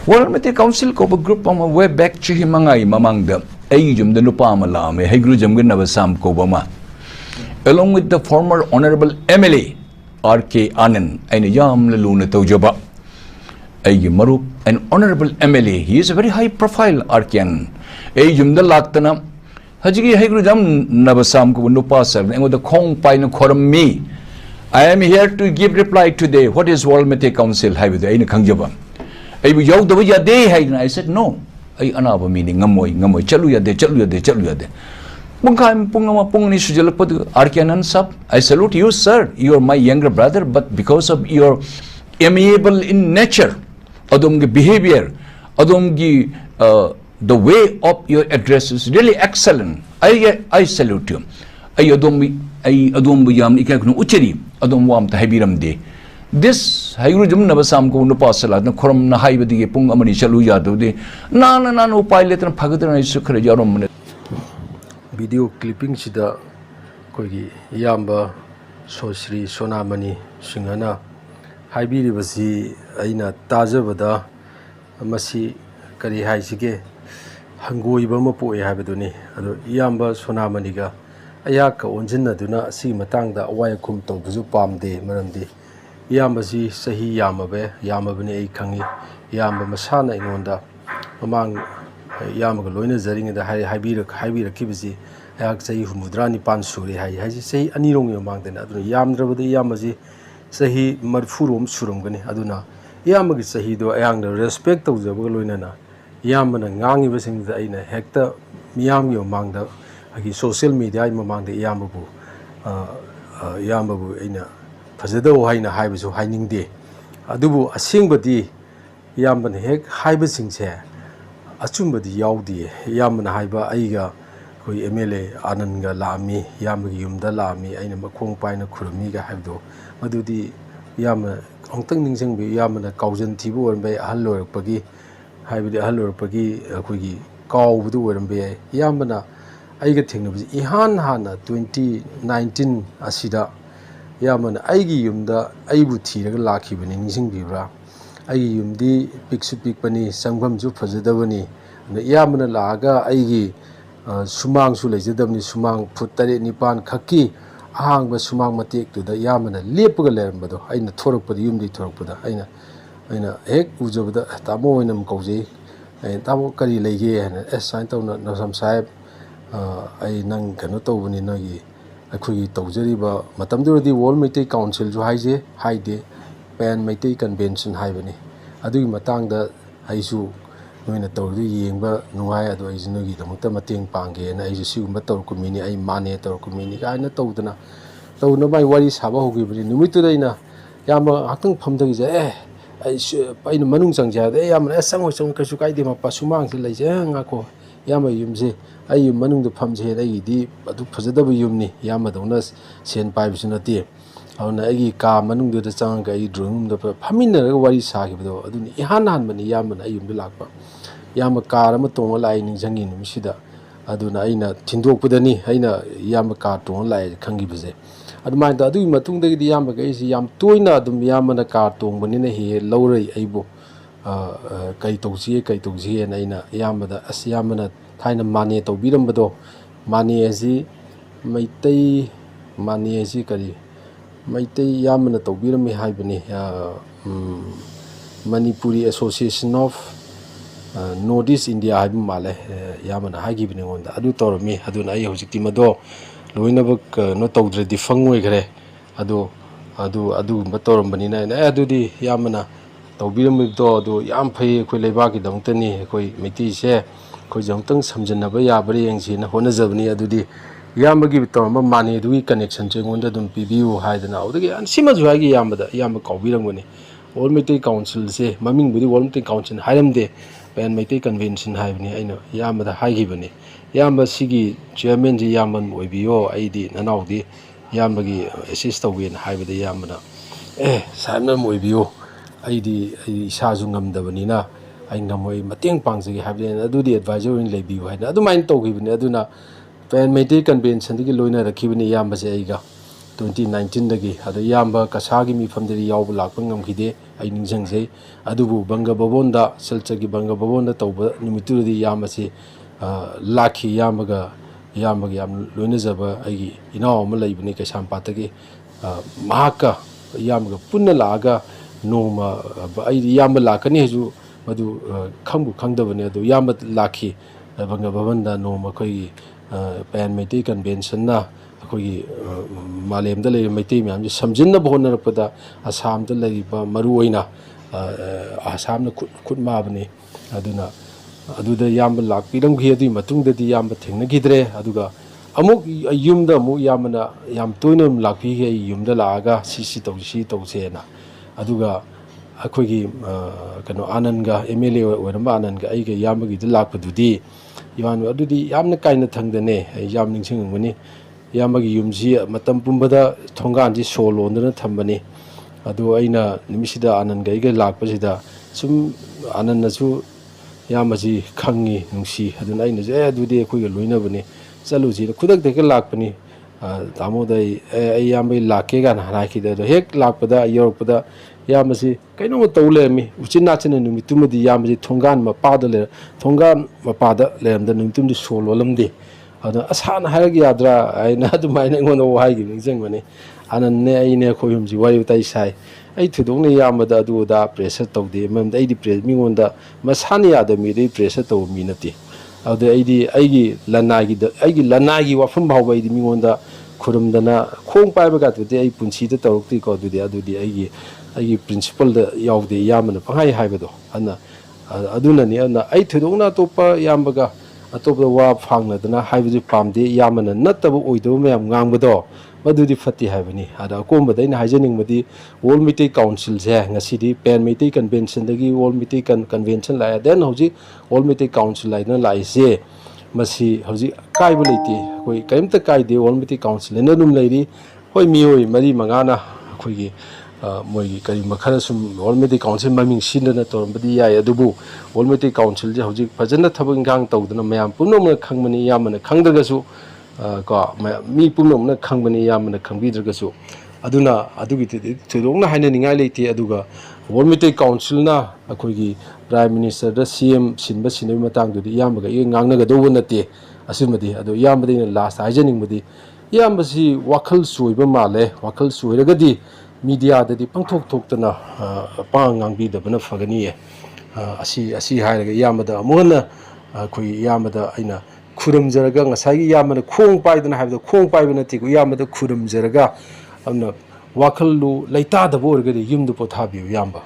World Meetei Council ko group ang way back chi himangay mamangda ay jum de nupa malame hay gru jam gna basam ko bama along with the former honorable MLA R.K. Ahan ay yam luna tawjaba ay marup an honorable MLA. He is a very high profile R.K. Ahan ay jum de laktana hajigi hay gru jam na basam ko nupa sir ngo the khong pai na khoram me. I am here to give reply today. What is World Meetei Council hay with ay na khangjaba ay bu yaw daw ya de hay na. I said no ay anaba meaning ngamoy chalu ya de Bungkam pungama pung ni sujalapad R.K. Ahan sab. I salute you, sir. You are my younger brother, but because of your amiable in nature, adumgi behavior, adumgi the way of your address is really excellent. I salute you. Ay adum yam ikaknu ucheri adum wam tahibiram de. This hayrujum nabasam ko nupasala na koram na haybadi pung amani chalu ya do de na upay letan phagadran isu khare jarom video clipping sida koigi yamba Sri Sonamani singana haibiri basi aina tajabada masi kari haisige hangoiba mapoe habaduni ado yamba Sonamani ga ayaka onjinna duna si matangda wakhum tawbuju pamde maramdi yamba si sahi yamabane ai khangi yamba masana ingonda mamang yamaga loina zaringda haibira kibisi ayak sahi humudrani pan suri hai sahi anirong yamangdena aduna yamdrabada yamaji sahi marfurom surumgani aduna yamagi sahi do ayangda respect tawjabaga loinana yamana ngangi basingda aina hekta miyam yamangda agi social media mamangda yamabu aina fajadaw haina haibasu hainingde adubu asingbadi yambana hek haibasingse achumbadi yaudi yamana haiba aiga koi MLA Ahan ga lami yamagi yumda lami aina makhong paina khurmi ga haibdo madudi yamna ongtang ningsangbi yamna kaujin thibu orbai ahal lorakpagi haibidi ahal lorakpagi koigi kawbudu orbai yamna aiga thengnabi ihan hana 2019 asida yamna aigi yumda aibu thiraga lakhibani ningsingbibra aigi yumdi piksu pikpani sangbamju fajadabani yamna laaga aigi sumang su leijadabni sumang phut 8-9 khaki ahangba sumang matek tuda yamana lepaga lerambado aina thorakpada yumdi thorakpada aina hek ujabada tamo oinam kaujei tamo kari leige hana sain tawna nasam sahib ai nang kano tawbani nagi akhoi tawjariba matamduradi World Meetei Council ju haije haide Pan Meetei Convention haibani adugi matangda aisu noina tawdu yengba nungai adu ai jinogi damakta mateng pangge na ai sigumba tawkumini ai mane tawkumini kaina tawdana tawna bai wari saba hogibri numitu daina yama hatang phamdagi je ai paina manung changja de yama sangoi kasu kaide mapa sumang se leije ngako yama yumje ai manung da phamje ai di adu phajadaba yumni yama dona sen paibsunati awna ai ka manung da changa ai drawing da phamina wari sagibdo aduni ihan mani yama ai yumdu lakpa yama car ama tonga lai ningjangi numisida aduna aina thindokpudani aina yama car tonga lai khangibase adumai da adu matungdagi di yama ga isi yam toina adum yama na car tongbani na he lawrai aibo kai tawji na aina yama da as yama na thaina mane tawbirambado mane asi Meitei kari Meitei yama na tawbirami haibani Manipuri Association of Northeast India haib male yamana hagibni ngonda adu tormi aduna ai hojikti mado loinabak no tawdredi fangoi gre adu batorbani na adudi yamana tawbiram do adu yam phai khoi leibaki damtani khoi Meitei se khoi jamtang samjanaba yabari yangsi na honajabni adudi yamagi torma mane dui connection che ngonda dum pibiu haidana odagi ansima juagi yamada yam kawbirangoni World Meetei Council se maming budi World Meetei Council hairamde Pan Meetei Convention haibani aina yamada haigibani yamba sigi chairman ji yaman oibiyo aidi nanaudi yambagi assist tawgen haibada yamana saimna oibiyo aidi isaju ngamdabani na ai ngamoi mateng pangjagi haibani adudi advisor in lebiyo haina adu main tawgibani aduna Pan Meetei Convention digi loina rakhibani yamba se aiga 2019 ꯑꯗꯣ ꯏꯌꯥꯝꯕ ꯀꯁꯥꯒꯤ ꯃꯤꯐꯝꯗꯗꯤ ꯌꯥꯎꯕ ꯂꯥꯛꯄ ꯉꯝꯈꯤꯗꯦ ꯑꯩ ꯅꯤꯡꯁꯤꯡꯖꯩ ꯑꯗꯨꯕꯨ ꯕꯪꯒ ꯚꯕꯣꯟꯗ ꯁꯤꯜꯆꯔꯒꯤ ꯕꯪꯒ ꯚꯕꯣꯟꯗ ꯇꯧꯕ ꯅꯨꯃꯤꯠꯇꯨꯗꯗꯤ ꯏꯌꯥꯝꯕꯁꯤ ꯂꯥꯛꯈꯤ ꯏꯌꯥꯝꯕꯒ ꯌꯥꯝ ꯂꯣꯏꯅꯖꯕ ꯑꯩꯒꯤ ꯏꯅꯥꯎ ꯑꯃ ꯂꯩꯕꯅꯤ ꯀꯩꯁꯥꯝꯄꯥꯠꯇꯒꯤ ꯃꯍꯥꯛꯀ ꯏꯌꯥꯝꯕꯒ ꯄꯨꯟꯅ ꯂꯥꯛꯑꯒ ꯅꯣꯡꯃ ꯑꯩꯗꯤ ꯏꯌꯥꯝꯕ ꯂꯥꯛꯀꯅꯤ ꯍꯥꯏꯁꯨ ꯃꯗꯨ ꯈꯪꯕꯨ ꯈꯪꯗꯕꯅꯤ ꯑꯗꯨ ꯏꯌꯥꯝꯕ ꯂꯥꯛꯈꯤ ꯕꯪꯒ ꯚꯕꯟꯗ ꯅꯣꯡꯃ ꯑꯩꯈꯣꯏꯒꯤ ꯄꯦꯟ ꯃꯩꯇꯩ ꯀꯟꯚꯦꯟꯁꯟꯅ ꯑꯩꯈꯣꯏꯒꯤ ꯃꯥꯂꯦꯝꯗ ꯂꯩꯔꯤꯕ ꯃꯩꯇꯩ ꯃꯌꯥꯝꯁꯦ ꯁꯝꯖꯤꯟꯅꯕ ꯍꯣꯠꯅꯔꯛꯄꯗ ꯑꯁꯥꯝꯗ ꯂꯩꯔꯤꯕ ꯃꯔꯨꯑꯣꯏꯅ ꯑꯁꯥꯝꯅ ꯈꯨꯠ ꯃꯥꯕꯅꯤ ꯑꯗꯨꯅ ꯑꯗꯨꯗ ꯏꯌꯥꯝꯕ ꯂꯥꯛꯄꯤꯔꯝꯈꯤ ꯑꯗꯨꯒꯤ ꯃꯇꯨꯡꯗꯗꯤ ꯏꯌꯥꯝꯕ ꯊꯦꯡꯅꯈꯤꯗ꯭ꯔꯦ ꯑꯗꯨꯒ ꯑꯃꯨꯛ ꯌꯨꯝꯗ ꯑꯃꯨꯛ ꯏꯌꯥꯝꯕꯅ ꯌꯥꯝ ꯇꯣꯏꯅ ꯂꯥꯛꯄꯤꯈꯤ ꯑꯩ ꯌꯨꯝꯗ ꯂꯥꯛꯑꯒ ꯁꯤ ꯇꯧꯁꯦꯅ ꯑꯗꯨꯒ ꯑꯩꯈꯣꯏꯒꯤ ꯀꯩꯅꯣ ꯑꯥꯅꯟꯒ MLA ꯑꯣꯏꯔꯝꯕ ꯑꯥꯅꯟꯒ ꯑꯩꯒ ꯏꯌꯥꯝꯕꯒꯤꯗ ꯂꯥꯛꯄꯗꯨꯗꯤ ꯏꯌꯥꯝꯕ ꯑꯗꯨꯗꯤ ꯌꯥꯝꯅ ꯀꯥꯏꯅ ꯊꯪꯗꯅꯦ ꯑꯩ ꯌꯥꯝ ꯅꯤꯡꯁꯤꯡꯉꯝꯒꯅꯤ ꯏꯌꯥꯝꯕꯒꯤ ꯌꯨꯝꯁꯤ ꯃꯇꯝ ꯄꯨꯝꯕꯗ ꯊꯣꯡꯒꯥꯟꯁꯤ ꯁꯣ ꯂꯣꯟꯗꯨꯅ ꯊꯝꯕꯅꯤ ꯑꯗꯨ ꯑꯩꯅ ꯅꯨꯃꯤꯠꯁꯤꯗ ꯑꯥꯅꯟꯒ ꯑꯩꯒ ꯂꯥꯛꯄꯁꯤꯗ ꯁꯨꯝ ꯑꯥꯅꯟꯅꯁꯨ ꯏꯌꯥꯝꯕꯁꯤ ꯈꯪꯉꯤ ꯅꯨꯡꯁꯤ ꯑꯗꯨꯅ ꯑꯩꯅꯁꯨ ꯑꯗꯨꯗꯤ ꯑꯩꯈꯣꯏꯒ ꯂꯣꯏꯅꯕꯅꯤ ꯆꯠꯂꯨꯁꯤꯅ ꯈꯨꯗꯛꯇ ꯍꯦꯛ ꯂꯥꯛꯄꯅꯤ ꯇꯥꯃꯣꯗ ꯑꯩ ꯏꯌꯥꯝꯕꯒꯤ ꯂꯥꯛꯀꯦ ꯀꯥꯏꯅ ꯍꯥꯏꯈꯤꯗꯦ ꯑꯗꯣ ꯍꯦꯛ ꯂꯥꯛꯄꯗ ꯌꯧꯔꯛꯄꯗ ꯏꯌꯥꯝꯕꯁꯤ ꯀꯩꯅꯣꯝꯃ ꯇꯧ ꯂꯩꯔꯝꯃꯤ ꯎꯆꯤꯟ ꯅꯥꯆꯤꯟꯅ ꯅꯨꯃꯤꯠꯇꯨꯃꯗꯤ ꯏꯌꯥꯝꯕꯁꯤ ꯊꯣꯡꯒꯥꯟ ꯃꯄꯥꯗ ꯂꯩꯔꯝꯗ ꯅꯨꯃꯤꯠꯇꯨꯃꯗꯤ ꯁꯣ ꯂꯣꯜꯂꯝꯗꯦ ꯑꯗꯨꯅ ꯑꯁꯥꯅ ꯍꯥꯏꯔꯛ ꯌꯥꯗ꯭ꯔꯥ ꯍꯥꯏꯅ ꯑꯗꯨꯃꯥꯏꯅ ꯑꯩꯉꯣꯟꯗ ꯋꯥꯍꯩꯈꯤꯕ ꯅꯤꯡꯁꯤꯡꯕꯅꯤ ꯑꯥꯅꯟꯅꯦ ꯑꯩꯅꯦ ꯑꯩꯈꯣꯏ ꯍꯨꯝꯁꯤ ꯋꯥꯔꯤ ꯋꯥꯇꯥꯏ ꯁꯥꯏ ꯑꯩ ꯊꯣꯏꯗꯣꯛꯅ ꯏꯌꯥꯝꯕꯗ ꯑꯗꯨ ꯑꯗꯥ ꯄ꯭ꯔꯦꯁꯔ ꯇꯧꯗꯦ ꯃꯔꯝꯗꯤ ꯑꯩꯗꯤ ꯃꯤꯉꯣꯟꯗ ꯃꯁꯥꯅ ꯌꯥꯗꯕ ꯃꯤꯗꯩ ꯄ꯭ꯔꯦꯁꯔ ꯇꯧꯕ ꯃꯤ ꯅꯠꯇꯦ ꯑꯗꯨꯗ ꯑꯩꯒꯤ ꯂꯅꯥꯏꯒꯤ ꯋꯥꯐꯝ ꯐꯥꯎꯕ ꯑꯩꯗꯤ ꯃꯤꯉꯣꯟꯗ ꯈꯨꯔꯨꯝꯗꯅ ꯈꯣꯡ ꯄꯥꯏꯕꯒꯗꯨꯗꯤ ꯑꯩ ꯄꯨꯟꯁꯤꯗ ꯇꯧꯔꯛꯇ꯭ꯔꯤꯀꯣ ꯑꯗꯨꯗꯤ ꯑꯩꯒꯤ ꯄ꯭ꯔꯤꯟꯁꯤꯄꯜꯗ ꯌꯥꯎꯗꯦ ꯏꯌꯥꯝꯕꯅ ꯄꯪꯍꯥꯏ ꯍꯥꯏꯕꯗꯣ ꯑꯗꯨꯅꯅꯤ ꯑꯗꯨꯅ ꯑꯩ ꯊꯣꯏꯗꯣꯛꯅ ꯑꯇꯣꯞꯄ ꯏꯌꯥꯝꯕꯒ ꯑꯇꯣꯞꯄ ꯋꯥ ꯐꯥꯡꯅꯗꯅ ꯍꯥꯏꯕꯁꯨ ꯄꯥꯝꯗꯦ ꯏꯌꯥꯝꯕꯅ ꯅꯠꯇꯕ ꯑꯣꯏꯗꯕ ꯃꯌꯥꯝ ꯉꯥꯡꯕꯗꯣ ꯃꯗꯨꯗꯤ ꯐꯠꯇꯦ ꯍꯥꯏꯕꯅꯤ ꯑꯗ ꯑꯀꯣꯟꯕꯗ ꯑꯩꯅ ꯍꯥꯏꯖꯅꯤꯡꯕꯗꯤ ꯋꯥꯔꯜ ꯃꯤꯇꯩ ꯀꯥꯎꯟꯁꯤꯜꯁꯦ ꯉꯁꯤꯗꯤ ꯄꯦꯟ ꯃꯩꯇꯩ ꯀꯟꯚꯦꯟꯁꯟꯗꯒꯤ ꯋꯥꯔꯜ ꯃꯤꯇꯩ ꯀꯟꯚꯦꯟꯁꯟ ꯂꯥꯛꯑꯦ ꯗꯦꯟ ꯍꯧꯖꯤꯛ ꯋꯥꯔꯜ ꯃꯤꯇꯩ ꯀꯥꯎꯟꯁꯤꯜ ꯍꯥꯏꯅ ꯂꯥꯛꯏꯁꯦ ꯃꯁꯤ ꯍꯧꯖꯤꯛ ꯀꯥꯏꯕ ꯂꯩꯇꯦ ꯑꯩꯈꯣꯏ ꯀꯔꯤꯝꯇ ꯀꯥꯏꯗꯦ ꯋꯥꯔꯜ ꯃꯤꯇꯩ ꯀꯥꯎꯟꯁꯤꯜ ꯍꯥꯏꯅ ꯑꯗꯨꯝ ꯂꯩꯔꯤ ꯍꯣꯏ ꯃꯤꯑꯣꯏ 4-5ꯅ ꯑꯩꯈꯣꯏꯒꯤ ꯃꯣꯏꯒꯤ ꯀꯔꯤꯒꯨꯝꯕ ꯈꯔ ꯁꯨꯝ ꯋꯥꯔꯜ ꯃꯤꯇꯩ ꯀꯥꯎꯟꯁꯤꯜ ꯃꯃꯤꯡ ꯁꯤꯟꯗꯅ ꯇꯧꯔꯝꯕꯗꯤ ꯌꯥꯏ ꯑꯗꯨꯕꯨ ꯋꯥꯔꯜ ꯃꯤꯇꯩ ꯀꯥꯎꯟꯁꯤꯜꯁꯦ ꯍꯧꯖꯤꯛ ꯐꯖꯅ ꯊꯕꯛ ꯏꯪꯈꯥꯡ ꯇꯧꯗꯅ ꯃꯌꯥꯝ ꯄꯨꯝꯅꯃꯛꯅ ꯈꯪꯕꯅꯤ ꯏꯌꯥꯝꯕꯅ ꯈꯪꯗ꯭ꯔꯒꯁꯨ ꯃꯤ ꯄꯨꯝꯅꯃꯛꯅ ꯈꯪꯕꯅꯤ ꯏꯌꯥꯝꯕꯅ ꯈꯪꯕꯤꯗ꯭ꯔꯒꯁꯨ ꯑꯗꯨꯅ ꯑꯗꯨꯒꯤꯗꯨꯗꯤ ꯊꯣꯏꯗꯣꯛꯅ ꯍꯥꯏꯅꯅꯤꯡꯉꯥꯏ ꯂꯩꯇꯦ ꯑꯗꯨꯒ ꯋꯥꯔꯜ ꯃꯤꯇꯩ ꯀꯥꯎꯟꯁꯤꯜꯅ ꯑꯩꯈꯣꯏꯒꯤ ꯄ꯭ꯔꯥꯏꯝ ꯃꯤꯅꯤꯁꯇꯔꯗ CM ꯁꯤꯟꯕꯒꯤ ꯃꯇꯥꯡꯗꯨꯗꯤ ꯏꯌꯥꯝꯕꯒ ꯑꯩꯒ ꯉꯥꯡꯅꯒꯗꯧꯕ ꯅꯠꯇꯦ ꯑꯁꯤꯃꯗꯤ ꯑꯗꯣ ꯏꯌꯥꯝꯕꯗ ꯑꯩꯅ ꯂꯥꯁꯇ ꯍꯥꯏꯖꯅꯤꯡꯕꯗꯤ ꯏꯌꯥꯝꯕꯁꯤ ꯋꯥꯈꯜ ꯆꯣꯏꯕ ꯃꯥꯜꯂꯦ ꯋꯥꯈꯜ ꯆꯣꯏꯔꯒꯗꯤ ꯃꯤꯗꯤꯌꯥꯗꯗꯤ ꯄꯪꯊꯣꯛ ꯊꯣꯛꯇꯅ ꯉꯥꯡꯕꯤꯗꯕꯅ ꯐꯒꯅꯤꯌꯦ ꯑꯁꯤ ꯍꯥꯏꯔꯒ ꯏꯌꯥꯝꯕꯗ ꯑꯃꯨꯛ ꯍꯟꯅ ꯑꯩꯈꯣꯏ ꯏꯌꯥꯝꯕꯗ ꯑꯩꯅ ꯈꯨꯔꯨꯝꯖꯔꯒ ꯉꯁꯥꯏꯒꯤ ꯏꯌꯥꯝꯕꯅ ꯈꯣꯡ ꯄꯥꯏꯗꯅ ꯍꯥꯏꯕꯗꯣ ꯈꯣꯡ ꯄꯥꯏꯕ ꯅꯠꯇꯦꯀꯣ ꯏꯌꯥꯝꯕꯗ ꯈꯨꯔꯨꯝꯖꯔꯒ ꯑꯗꯨꯅ ꯋꯥꯈꯜꯗꯨ ꯂꯩꯇꯥꯗꯕ ꯑꯣꯏꯔꯒꯗꯤ ꯌꯨꯝꯗ ꯄꯣꯊꯥꯕꯤꯌꯨ ꯏꯌꯥꯝꯕ